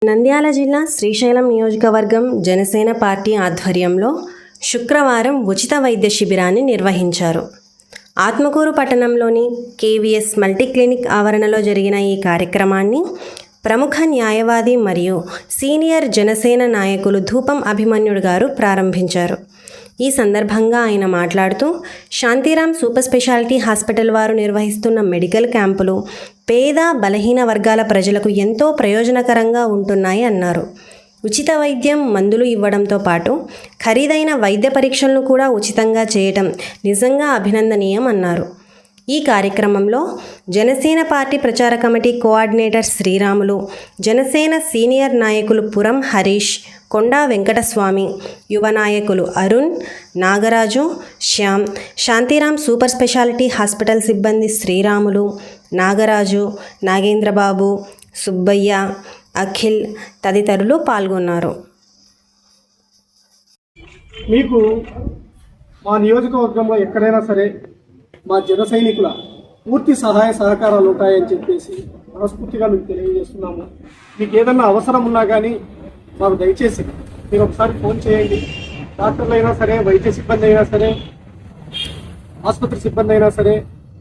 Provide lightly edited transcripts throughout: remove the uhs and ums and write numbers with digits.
నంద్యాల జిల్లా శ్రీశైలం నియోజకవర్గం జనసేన పార్టీ ఆధ్వర్యంలో శుక్రవారం ఉచిత వైద్య శిబిరాన్ని నిర్వహించారు. ఆత్మకూరు పట్టణంలోని KVS మల్టీ క్లినిక్ ఆవరణలో జరిగిన ఈ కార్యక్రమాన్ని ప్రముఖ న్యాయవాది మరియు సీనియర్ జనసేన నాయకులు ధూపం అభిమన్యుడు గారు ప్రారంభించారు. ఈ సందర్భంగా ఆయన మాట్లాడుతూ శాంతిరామ్ సూపర్ స్పెషాలిటీ హాస్పిటల్ వారు నిర్వహిస్తున్న మెడికల్ క్యాంపులు పేద బలహీన వర్గాల ప్రజలకు ఎంతో ప్రయోజనకరంగా ఉంటున్నాయి అన్నారు. ఉచిత వైద్యం, మందులు ఇవ్వడంతో పాటు ఖరీదైన వైద్య పరీక్షలను కూడా ఉచితంగా చేయటం నిజంగా అభినందనీయం అన్నారు. ఈ కార్యక్రమంలో జనసేన పార్టీ ప్రచార committee coordinator Sriramulu, Janasena senior నాయకులు పురం హరీష్, కొండా వెంకటస్వామి, యువ నాయకులు Arun, Nagaraju, Shyam, Shantiram super speciality hospital సిబ్బంది శ్రీరాములు, నాగరాజు, నాగేంద్రబాబు, సుబ్బయ్య, అఖిల్ తదితరులు పాల్గొన్నారు. మీకు మా నియోజకవర్గంలో ఎక్కడైనా సరే మా జన సైనికుల పూర్తి సహాయ సహకారాలు ఉంటాయని చెప్పేసి మనస్ఫూర్తిగా మీకు తెలియజేస్తున్నాము. మీకు ఏదన్నా అవసరం ఉన్నా కానీ మాకు దయచేసి మీరు ఒకసారి ఫోన్ చేయండి. డాక్టర్లు అయినా సరే, వైద్య సిబ్బంది అయినా సరే, ఆసుపత్రి సిబ్బంది అయినా సరే,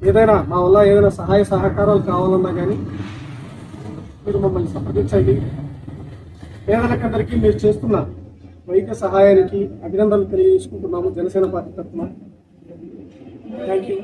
ఏదైనా మా వల్ల ఏదైనా సహాయ సహకారాలు కావాలన్నా కానీ మీరు మమ్మల్ని సంప్రదించండి. పేదలకందరికీ మీరు చేస్తున్న వైద్య సహాయానికి అభినందనలు తెలియజేసుకుంటున్నాము జనసేన పార్టీ తరఫున. Thank you.